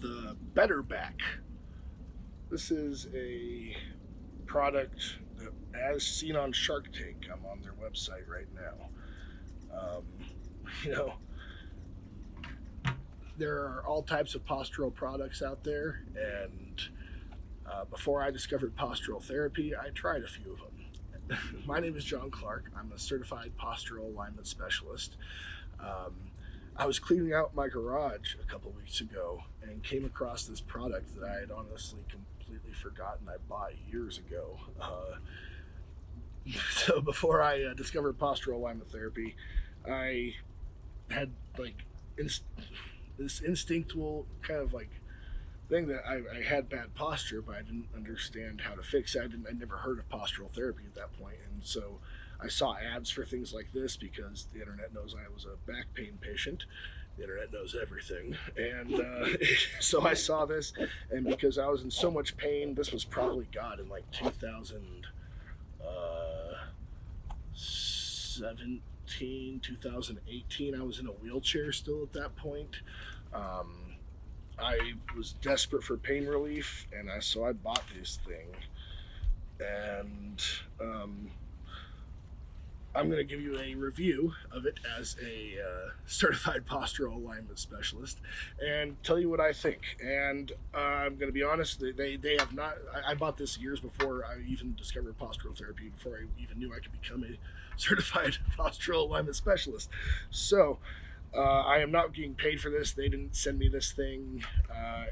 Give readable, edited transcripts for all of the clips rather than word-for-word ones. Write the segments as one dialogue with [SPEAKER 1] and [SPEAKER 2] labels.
[SPEAKER 1] the BetterBack. This is a product that, as seen on Shark Tank, I'm on their website right now. Um, you know, there are all types of postural products out there, and before I discovered postural therapy, I tried a few of them. My name is John Clark. I'm a certified postural alignment specialist. Um, I was cleaning out my garage a couple weeks ago and came across this product that I had honestly completely forgotten I bought years ago. So before I discovered postural alignment therapy, I had like inst- this instinctual kind of like thing that I had bad posture, but I didn't understand how to fix it. I never heard of postural therapy at that point, and so I saw ads for things like this because the internet knows I was a back pain patient. The internet knows everything, and so I saw this, and because I was in so much pain, this was probably God in like 2017, 2018. I was in a wheelchair still at that point. Um, I was desperate for pain relief, and so I bought this thing, and I'm going to give you a review of it as a certified postural alignment specialist, and tell you what I think. And I'm going to be honest; they have not. I bought this years before I even discovered postural therapy, before I even knew I could become a certified postural alignment specialist. So I am not getting paid for this. They didn't send me this thing,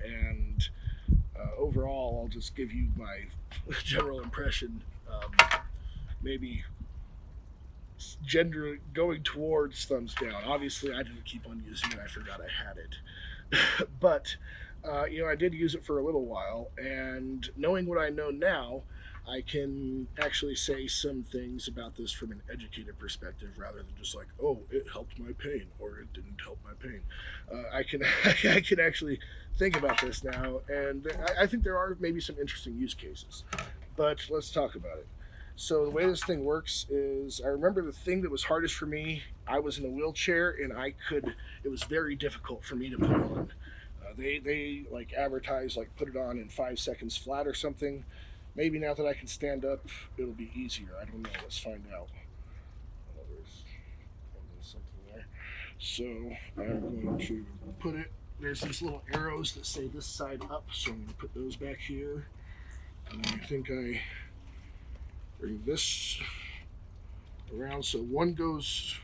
[SPEAKER 1] and overall, I'll just give you my general impression. Maybe gender going towards thumbs down. Obviously, I didn't keep on using it. I forgot I had it, but I did use it for a little while, and knowing what I know now, I can actually say some things about this from an educated perspective rather than just like, oh, it helped my pain or it didn't help my pain. I can I can actually think about this now, and I think there are maybe some interesting use cases. But let's talk about it. So the way this thing works is, I remember the thing that was hardest for me. I was in a wheelchair, and I could. It was very difficult for me to put on. They like advertise like put it on in 5 seconds flat or something. Maybe now that I can stand up, it'll be easier. I don't know. Let's find out. Oh, there's something there. So I'm going to put it. There's these little arrows that say this side up, so I'm going to put those back here. And I think I bring this around. So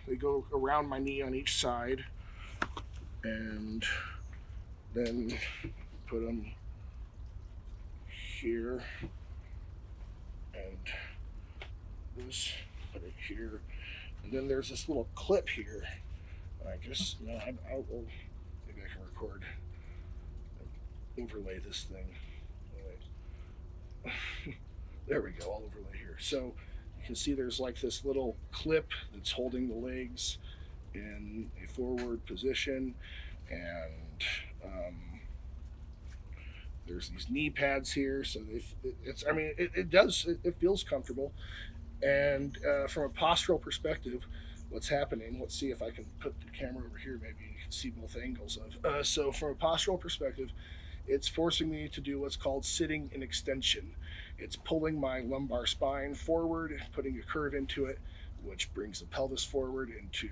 [SPEAKER 1] they go around my knee on each side, and then put them here, and this, put it here, and then there's this little clip here. I guess I'll maybe I can record, overlay this thing. There we go. I'll overlay here. So you can see there's like this little clip that's holding the legs in a forward position, and there's these knee pads here. So it's I mean it does it feels comfortable, and from a postural perspective, what's happening? Let's see if I can put the camera over here. Maybe you can see both angles of. So from a postural perspective, it's forcing me to do what's called sitting in extension. It's pulling my lumbar spine forward, putting a curve into it, which brings the pelvis forward into,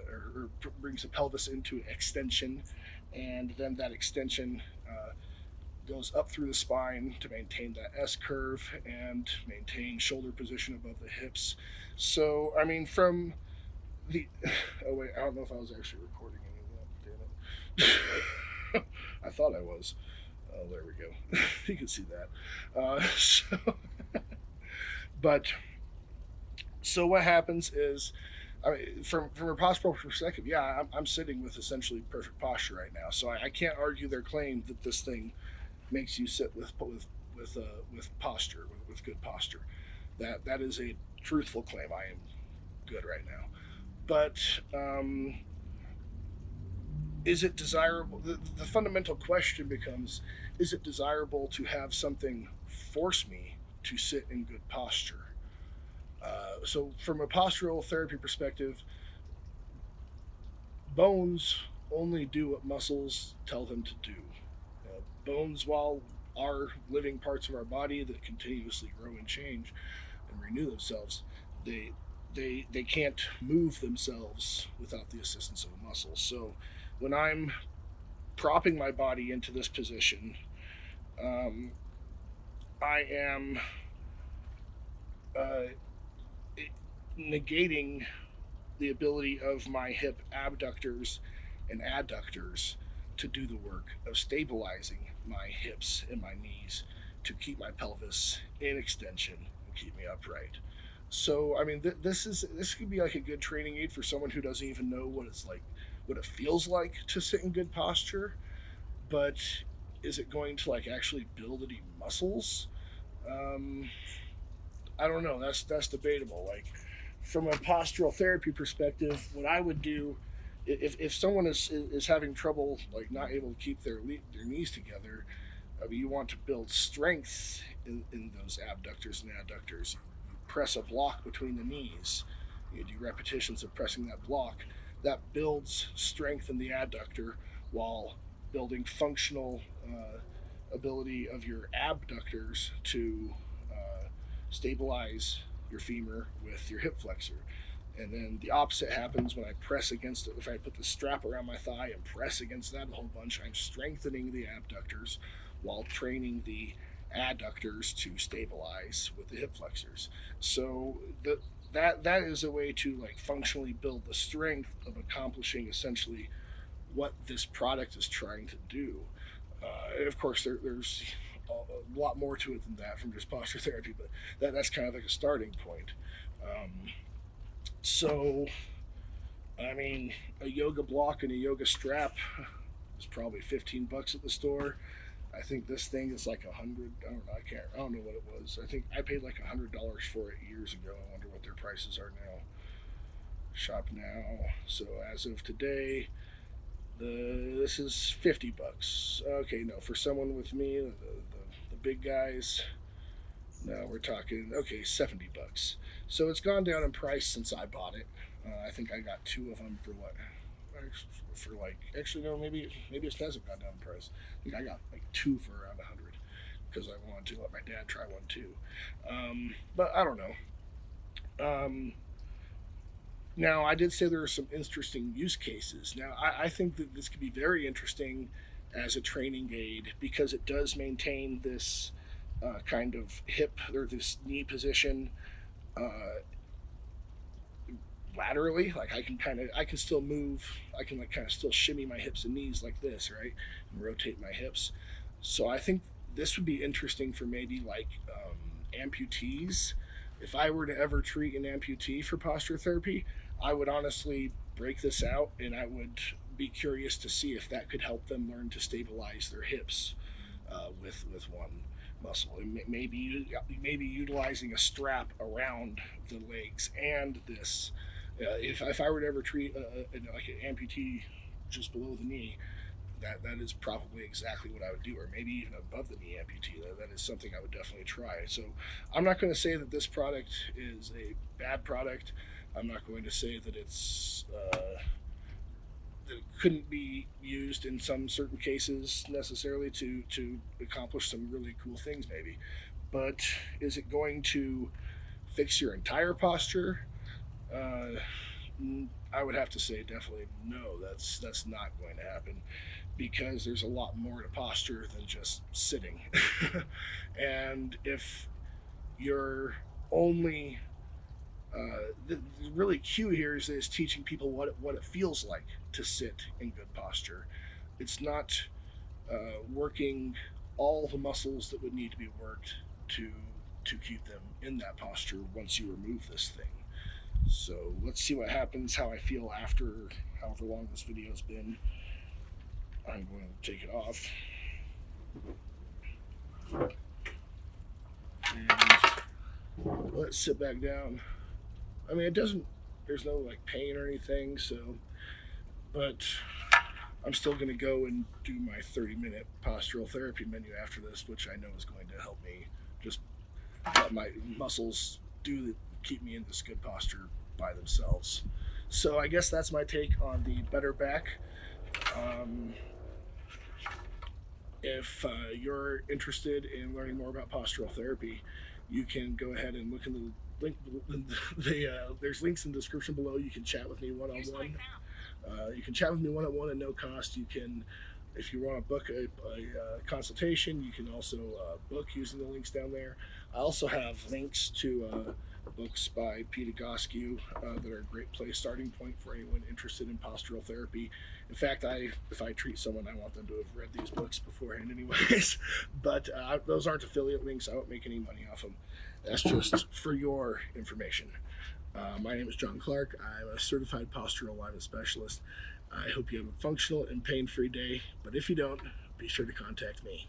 [SPEAKER 1] or brings the pelvis into extension, and then that extension goes up through the spine to maintain that S curve and maintain shoulder position above the hips. So, I mean, from the. Oh, wait, I don't know if I was actually recording any of that. Damn it. I thought I was. Oh, there we go. You can see that. But so what happens is, I mean, from a postural perspective, yeah, I'm sitting with essentially perfect posture right now. So I can't argue their claim that this thing makes you sit with posture, with good posture. That is a truthful claim. I am good right now. But is it desirable? The fundamental question becomes: is it desirable to have something force me to sit in good posture? So, from a postural therapy perspective, bones only do what muscles tell them to do. Bones, while are living parts of our body that continuously grow and change and renew themselves, they they can't move themselves without the assistance of a muscle. So when I'm propping my body into this position, um, I am uh, negating the ability of my hip abductors and adductors to do the work of stabilizing my hips and my knees to keep my pelvis in extension and keep me upright. So I mean, this could be like a good training aid for someone who doesn't even know what it's like, what it feels like to sit in good posture. But is it going to like actually build any muscles? Um, I don't know. That's debatable. Like from a postural therapy perspective, what I would do if someone is having trouble like not able to keep their knees together, I mean, you want to build strength in those abductors and adductors. You press a block between the knees. You do repetitions of pressing that block. That builds strength in the adductor while building functional ability of your abductors to stabilize your femur with your hip flexor. And then the opposite happens when I press against it. If I put the strap around my thigh and press against that a whole bunch, I'm strengthening the abductors while training the adductors to stabilize with the hip flexors. So that is a way to like functionally build the strength of accomplishing essentially what this product is trying to do. Of course, there's a lot more to it than that from just posture therapy, but that's kind of like a starting point. Um, so, I mean, a yoga block and a yoga strap is probably $15 at the store. I think this thing is like 100. I don't know. I can't. I don't know what it was. I think I paid like $100 for it years ago. I wonder what their prices are now. Shop now. So as of today, this is $50. Okay, no, for someone with me, the big guys, no, we're talking okay, $70. So it's gone down in price since I bought it. I think I got two of them for what? For like actually no, maybe it hasn't gone down in price. I think I got like two for around 100 because I wanted to let my dad try one too. But I don't know. Now, I did say there are some interesting use cases. Now, I think that this could be very interesting as a training aid because it does maintain this kind of hip or this knee position uh, laterally. Like I can still move. I can like kind of still shimmy my hips and knees like this, right, and rotate my hips. So I think this would be interesting for maybe like amputees. If I were to ever treat an amputee for posture therapy, I would honestly break this out and I would be curious to see if that could help them learn to stabilize their hips with one muscle. And maybe utilizing a strap around the legs and this. If I were to ever treat like an amputee just below the knee, that is probably exactly what I would do, or maybe even above the knee amputee. That is something I would definitely try. So I'm not going to say that this product is a bad product. I'm not going to say that that it couldn't be used in some certain cases necessarily to accomplish some really cool things maybe. But is it going to fix your entire posture? Uh, I would have to say definitely no. That's not going to happen because there's a lot more to posture than just sitting. And if you're only the really key here is teaching people what it feels like to sit in good posture. It's not working all the muscles that would need to be worked to to keep them in that posture once you remove this thing. So let's see what happens, how I feel after however long this video's been. I'm going to take it off. And let's sit back down. I mean, it doesn't, there's no like pain or anything, so, but I'm still going to go and do my 30-minute postural therapy menu after this, which I know is going to help me just let my muscles keep me in this good posture by themselves. So I guess that's my take on the BetterBack. Um, If you're interested in learning more about postural therapy, you can go ahead and look in the link. There's links in the description below. You can chat with me one on one. You can chat with me one on one at no cost. You can, if you want to book a consultation, you can also book using the links down there. I also have links to books by Peter Goskew that are a great place starting point for anyone interested in postural therapy. In fact, if I treat someone, I want them to have read these books beforehand, anyways. But those aren't affiliate links. I don't make any money off them. That's just for your information. My name is John Clark. I'm a certified postural alignment specialist. I hope you have a functional and pain-free day, but if you don't, be sure to contact me.